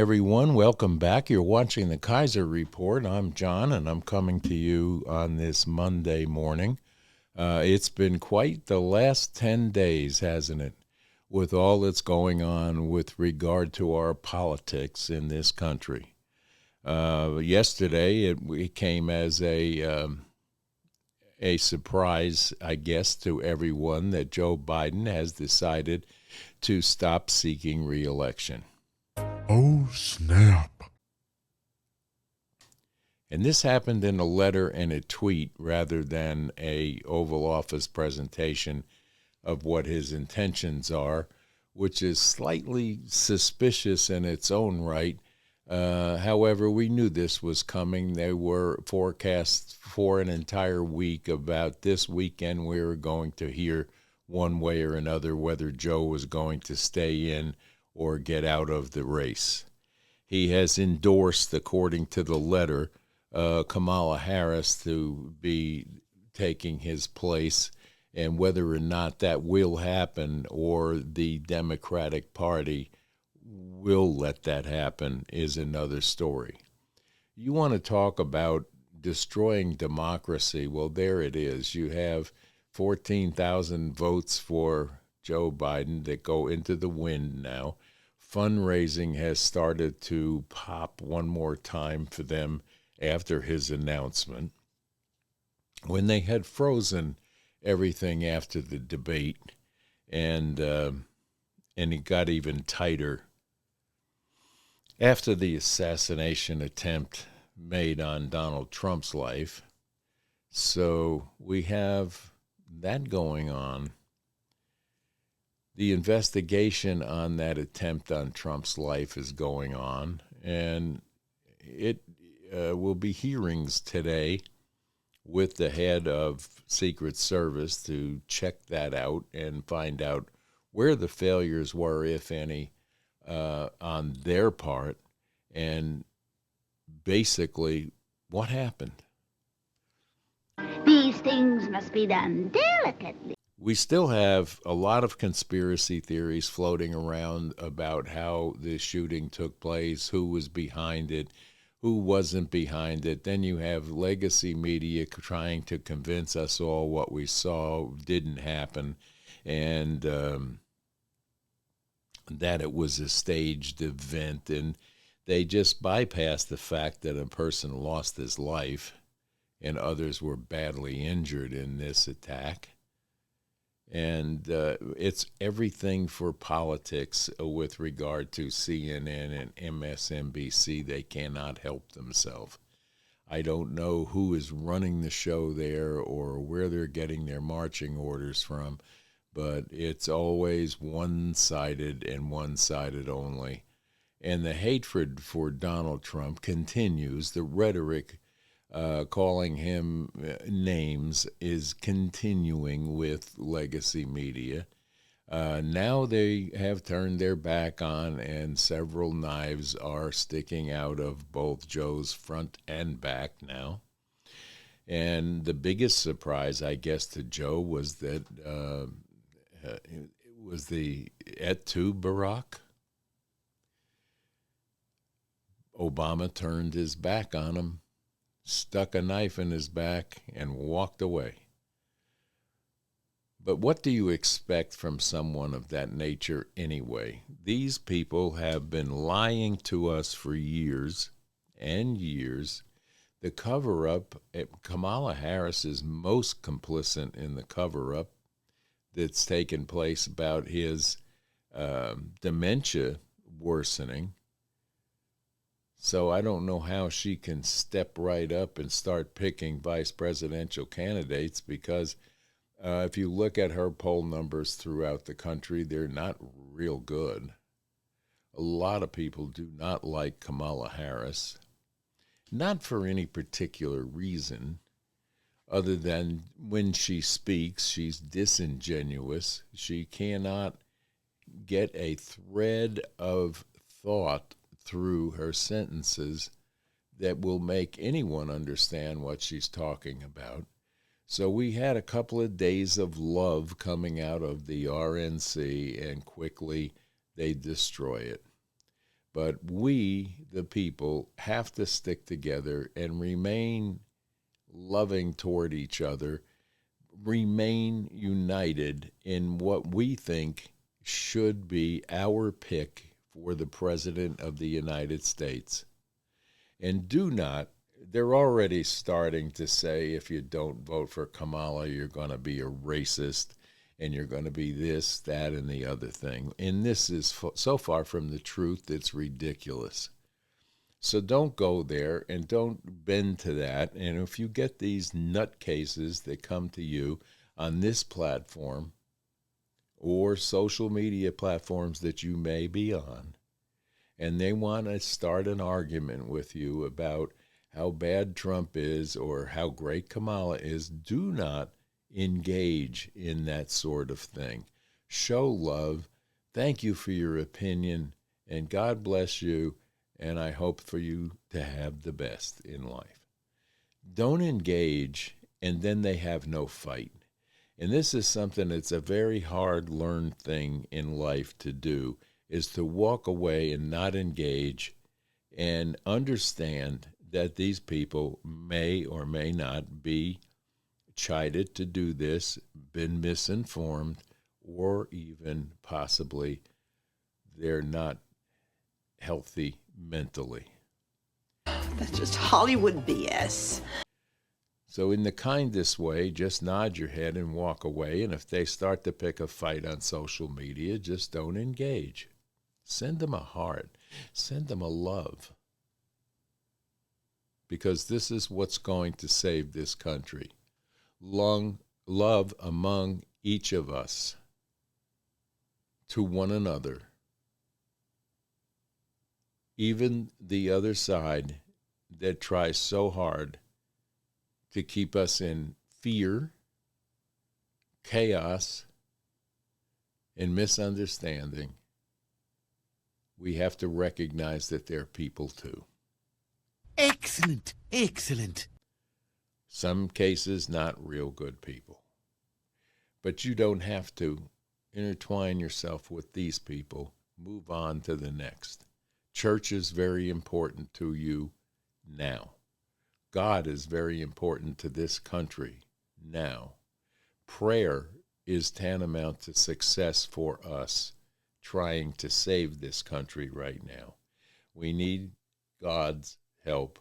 everyone. Welcome back. You're watching the Kaiser Report. I'm John, and I'm coming to you on this Monday morning. It's been quite the last 10 days, hasn't it, with all that's going on with regard to our politics in this country. Yesterday, it came as a surprise, I guess, to everyone that Joe Biden has decided to stop seeking re-election. Oh, snap. And this happened in a letter and a tweet rather than a Oval Office presentation of what his intentions are, which is slightly suspicious in its own right. However, we knew this was coming. There were forecasts for an entire week about this weekend we were going to hear one way or another whether Joe was going to stay in or get out of the race. He has endorsed, according to the letter, Kamala Harris to be taking his place, and whether or not that will happen or the Democratic Party will let that happen is another story. You want to talk about destroying democracy? Well, there it is. You have 14,000 votes for Joe Biden that go into the wind now. Fundraising has started to pop one more time for them after his announcement. When they had frozen everything after the debate, and it got even tighter after the assassination attempt made on Donald Trump's life. So we have that going on. The investigation on that attempt on Trump's life is going on, and it will be hearings today with the head of Secret Service to check that out and find out where the failures were, if any, on their part, and basically what happened. These things must be done delicately. We still have a lot of conspiracy theories floating around about how this shooting took place, who was behind it, who wasn't behind it. Then you have legacy media trying to convince us all what we saw didn't happen, and that it was a staged event. And they just bypassed the fact that a person lost his life and others were badly injured in this attack. And it's everything for politics with regard to CNN and MSNBC. They cannot help themselves. I don't know who is running the show there or where they're getting their marching orders from, but it's always one-sided and one-sided only. And the hatred for Donald Trump continues. The rhetoric calling him names is continuing with legacy media. Now they have turned their back on, and several knives are sticking out of both Joe's front and back now. And the biggest surprise, I guess, to Joe was that it was the et tu, Barack. Obama turned his back on him, stuck a knife in his back, and walked away. But what do you expect from someone of that nature anyway? These people have been lying to us for years and years. The cover-up, Kamala Harris is most complicit in the cover-up that's taken place about his dementia worsening. So I don't know how she can step right up and start picking vice presidential candidates, because if you look at her poll numbers throughout the country, they're not real good. A lot of people do not like Kamala Harris, not for any particular reason other than when she speaks, she's disingenuous. She cannot get a thread of thought through her sentences that will make anyone understand what she's talking about. So we had a couple of days of love coming out of the RNC, and quickly they destroy it. But we, the people, have to stick together and remain loving toward each other, remain united in what we think should be our pick for the President of the United States. And do not, they're already starting to say if you don't vote for Kamala, you're going to be a racist and you're going to be this, that, and the other thing. And this is so far from the truth, it's ridiculous. So don't go there and don't bend to that. And if you get these nutcases that come to you on this platform or social media platforms that you may be on, and they want to start an argument with you about how bad Trump is or how great Kamala is, do not engage in that sort of thing. Show love. Thank you for your opinion, and God bless you, and I hope for you to have the best in life. Don't engage, and then they have no fight. And this is something that's a very hard learned thing in life to do, is to walk away and not engage and understand that these people may or may not be chided to do this, been misinformed, or even possibly they're not healthy mentally. That's just Hollywood BS. So in the kindest way, just nod your head and walk away. And if they start to pick a fight on social media, just don't engage. Send them a heart. Send them a love. Because this is what's going to save this country. Love among each of us to one another. Even the other side that tries so hard to keep us in fear, chaos, and misunderstanding, we have to recognize that they're people too. Excellent, excellent. Some cases, not real good people. But you don't have to intertwine yourself with these people. Move on to the next. Church is very important to you now. God is very important to this country now. Prayer is tantamount to success for us trying to save this country right now. We need God's help,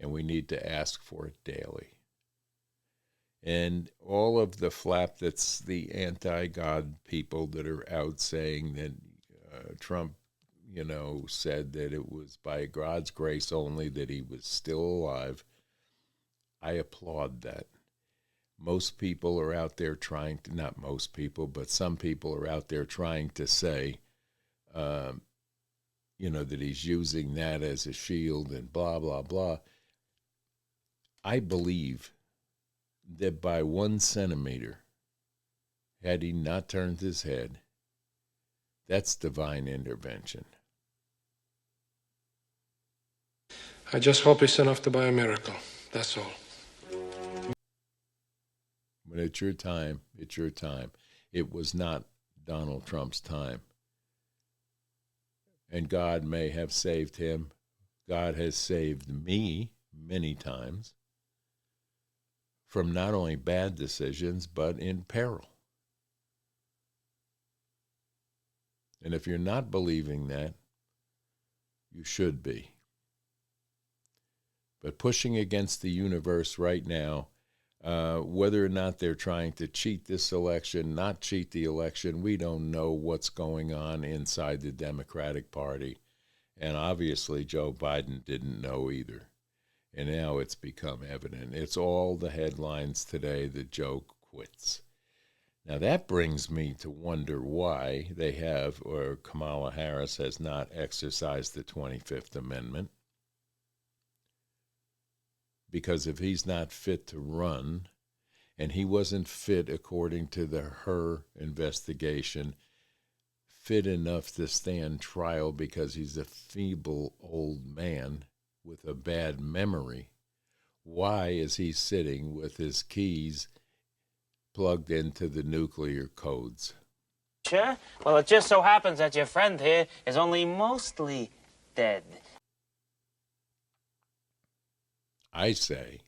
and we need to ask for it daily. And all of the flap that's the anti-God people that are out saying that Trump, said that it was by God's grace only that he was still alive, I applaud that. Most people are out there trying to, not most people, but some people are out there trying to say, that he's using that as a shield and blah, blah, blah. I believe that by 1 centimeter, had he not turned his head, that's divine intervention. I just hope it's enough to buy a miracle. That's all. When it's your time, it's your time. It was not Donald Trump's time. And God may have saved him. God has saved me many times from not only bad decisions, but in peril. And if you're not believing that, you should be. But pushing against the universe right now, whether or not they're trying to cheat this election, not cheat the election, we don't know what's going on inside the Democratic Party. And obviously Joe Biden didn't know either. And now it's become evident. It's all the headlines today that Joe quits. Now that brings me to wonder why they have, or Kamala Harris has not exercised the 25th Amendment. Because if he's not fit to run, and he wasn't fit according to her investigation, fit enough to stand trial because he's a feeble old man with a bad memory, why is he sitting with his keys plugged into the nuclear codes? future? Well, it just so happens that your friend here is only mostly dead. I say,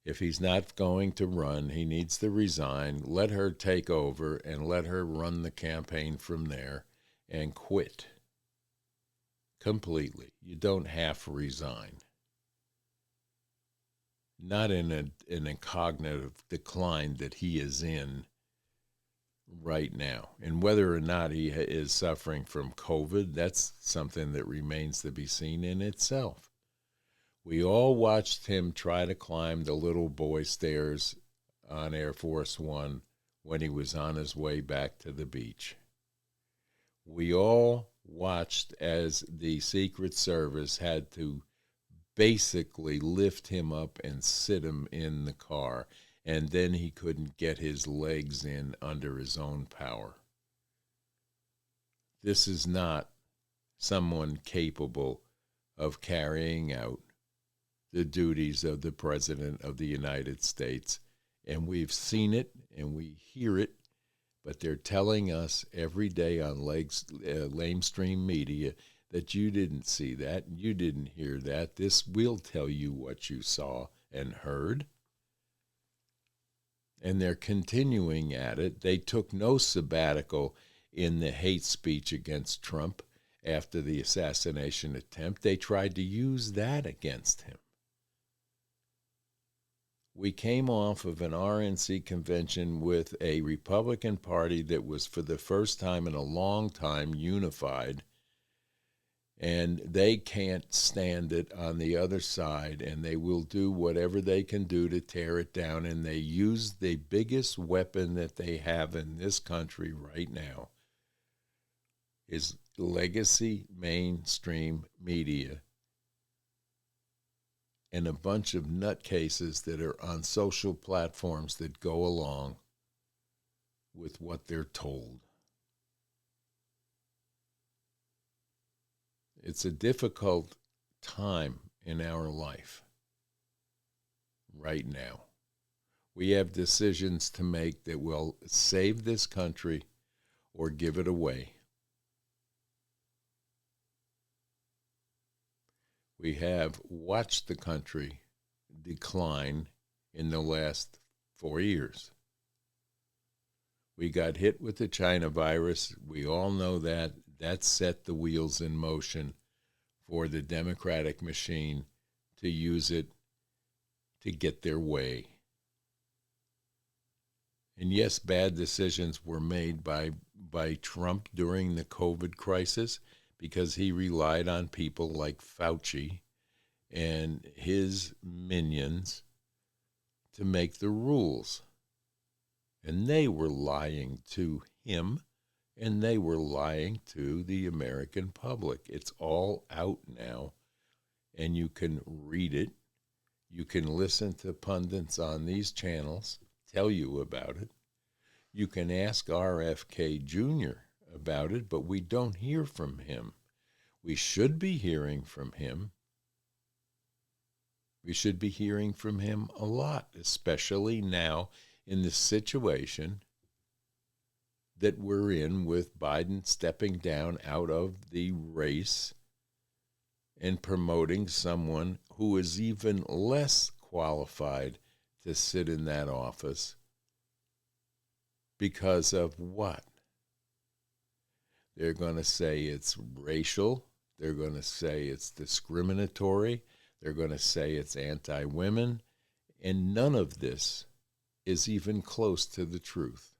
if he's not going to run, he needs to resign, let her take over, and let her run the campaign from there, and quit completely. You don't half resign. Not in a cognitive decline that he is in right now. And whether or not he is suffering from COVID, that's something that remains to be seen in itself. We all watched him try to climb the little boy stairs on Air Force One when he was on his way back to the beach. We all watched as the Secret Service had to basically lift him up and sit him in the car, and then he couldn't get his legs in under his own power. This is not someone capable of carrying out the duties of the President of the United States. And we've seen it and we hear it, but they're telling us every day on lamestream media that you didn't see that, you didn't hear that. This will tell you what you saw and heard. And they're continuing at it. They took no sabbatical in the hate speech against Trump after the assassination attempt. They tried to use that against him. We came off of an RNC convention with a Republican Party that was for the first time in a long time unified, and they can't stand it on the other side, and they will do whatever they can do to tear it down, and they use the biggest weapon that they have in this country right now is legacy mainstream media and a bunch of nutcases that are on social platforms that go along with what they're told. It's a difficult time in our life right now. We have decisions to make that will save this country or give it away. We have watched the country decline in the last 4 years. We got hit with the China virus. We all know that. That set the wheels in motion for the Democratic machine to use it to get their way. And yes, bad decisions were made by Trump during the COVID crisis, because he relied on people like Fauci and his minions to make the rules. And they were lying to him, and they were lying to the American public. It's all out now, and you can read it. You can listen to pundits on these channels tell you about it. You can ask RFK Jr. about it, but we don't hear from him. We should be hearing from him. We should be hearing from him a lot, especially now in the situation that we're in with Biden stepping down out of the race and promoting someone who is even less qualified to sit in that office because of what? They're going to say it's racial. They're going to say it's discriminatory. They're going to say it's anti-women. And none of this is even close to the truth.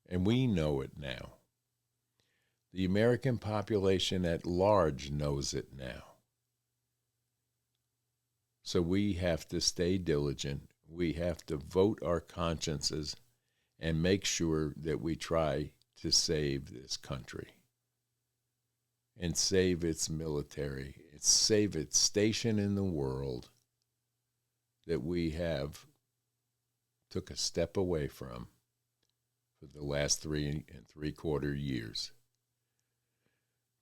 And we know it now. The American population at large knows it now. So we have to stay diligent. We have to vote our consciences and make sure that we try to save this country and save its military, save its station in the world that we have took a step away from for the last 3 3/4 years.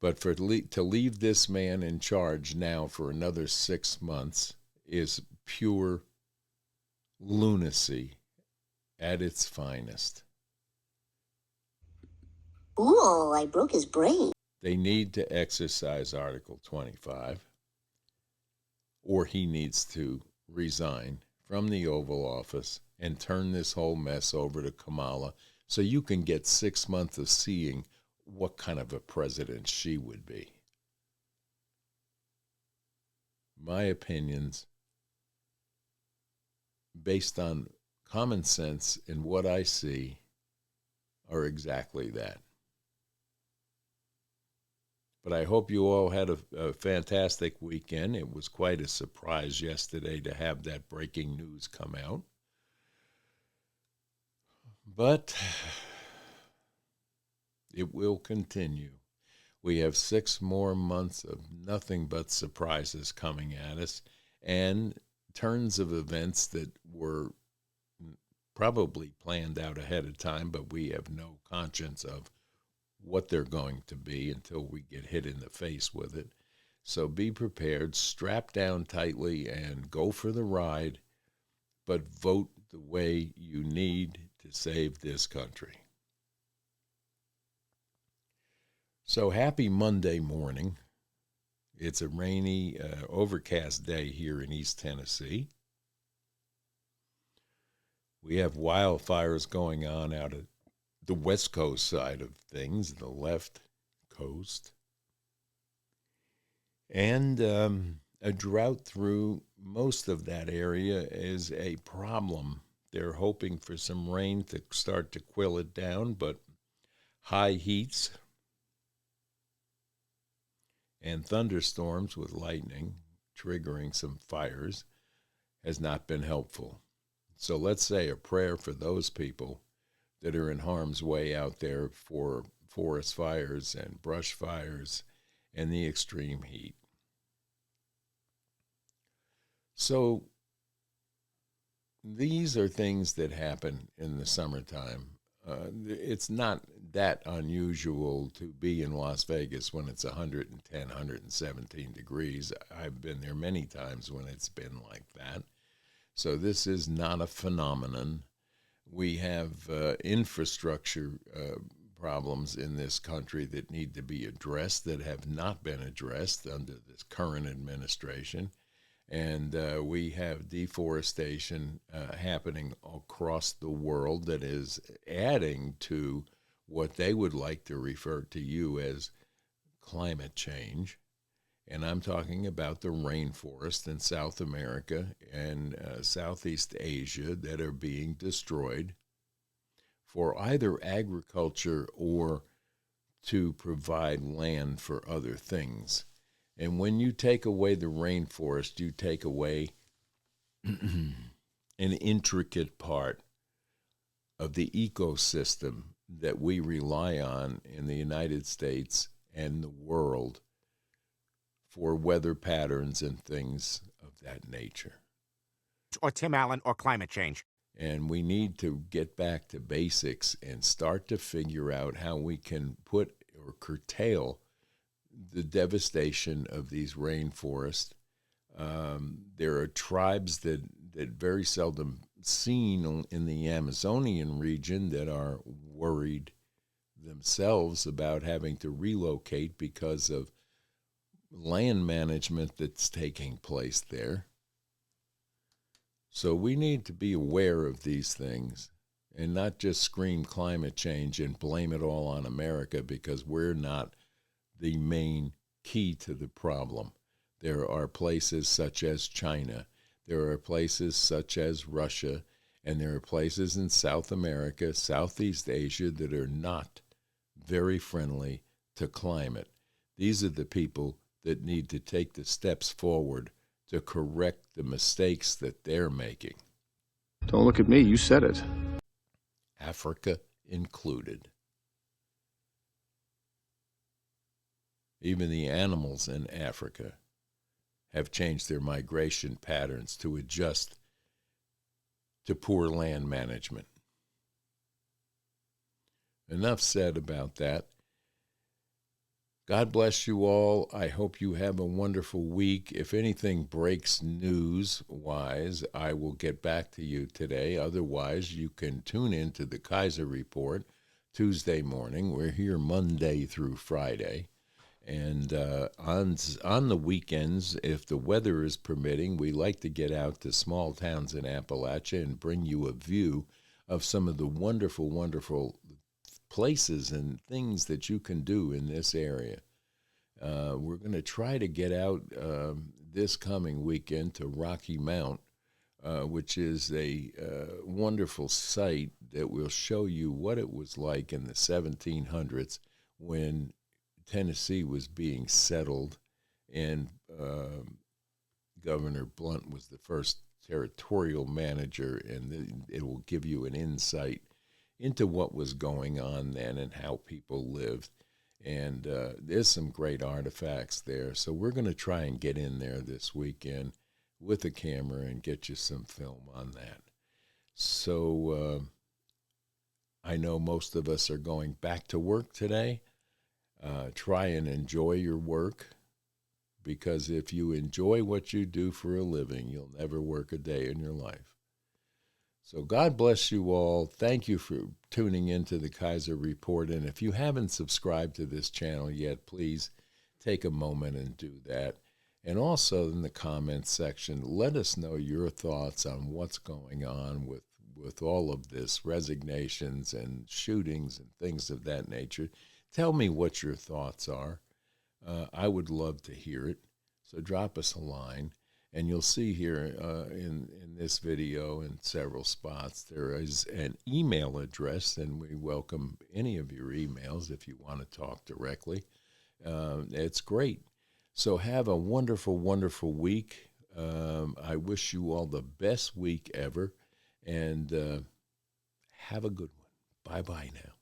But to leave this man in charge now for another 6 months is pure lunacy at its finest. Ooh, I broke his brain. They need to exercise Article 25, or he needs to resign from the Oval Office and turn this whole mess over to Kamala so you can get 6 months of seeing what kind of a president she would be. My opinions, based on common sense and what I see, are exactly that. But I hope you all had a fantastic weekend. It was quite a surprise yesterday to have that breaking news come out. But it will continue. We have 6 more months of nothing but surprises coming at us and turns of events that were probably planned out ahead of time, but we have no conscience of what they're going to be until we get hit in the face with it. So be prepared, strap down tightly, and go for the ride, but vote the way you need to save this country. So happy Monday morning. It's a rainy, overcast day here in East Tennessee. We have wildfires going on out at the West Coast side of things, the left coast. And a drought through most of that area is a problem. They're hoping for some rain to start to quill it down, but high heats and thunderstorms with lightning triggering some fires has not been helpful. So let's say a prayer for those people that are in harm's way out there for forest fires and brush fires and the extreme heat. So these are things that happen in the summertime. It's not that unusual to be in Las Vegas when it's 110, 117 degrees. I've been there many times when it's been like that. So this is not a phenomenon. We have infrastructure problems in this country that need to be addressed that have not been addressed under this current administration. And we have deforestation happening across the world that is adding to what they would like to refer to you as climate change. And I'm talking about the rainforest in South America and Southeast Asia that are being destroyed for either agriculture or to provide land for other things. And when you take away the rainforest, you take away an intricate part of the ecosystem that we rely on in the United States and the world for weather patterns and things of that nature. Or Tim Allen or climate change. And we need to get back to basics and start to figure out how we can put or curtail the devastation of these rainforests. There are tribes that very seldom seen in the Amazonian region that are worried themselves about having to relocate because of land management that's taking place there. So we need to be aware of these things and not just scream climate change and blame it all on America, because we're not the main key to the problem. There are places such as China, there are places such as Russia, and there are places in South America, Southeast Asia that are not very friendly to climate. These are the people that need to take the steps forward to correct the mistakes that they're making. Don't look at me, you said it. Africa included. Even the animals in Africa have changed their migration patterns to adjust to poor land management. Enough said about that. God bless you all. I hope you have a wonderful week. If anything breaks news-wise, I will get back to you today. Otherwise, you can tune in to the Kaiser Report Tuesday morning. We're here Monday through Friday. And on the weekends, if the weather is permitting, we like to get out to small towns in Appalachia and bring you a view of some of the wonderful, wonderful places and things that you can do in this area. We're going to try to get out this coming weekend to Rocky Mount, which is a wonderful site that will show you what it was like in the 1700s when Tennessee was being settled, and Governor Blunt was the first territorial manager, and it will give you an insight into what was going on then and how people lived. And there's some great artifacts there. So we're going to try and get in there this weekend with a camera and get you some film on that. So I know most of us are going back to work today. Try and enjoy your work, because if you enjoy what you do for a living, you'll never work a day in your life. So God bless you all. Thank you for tuning into the Kaiser Report. And if you haven't subscribed to this channel yet, please take a moment and do that. And also in the comments section, let us know your thoughts on what's going on with all of this, resignations and shootings and things of that nature. Tell me what your thoughts are. I would love to hear it. So drop us a line. And you'll see here in this video in several spots, there is an email address, and we welcome any of your emails if you want to talk directly. It's great. So have a wonderful, wonderful week. I wish you all the best week ever, and have a good one. Bye-bye now.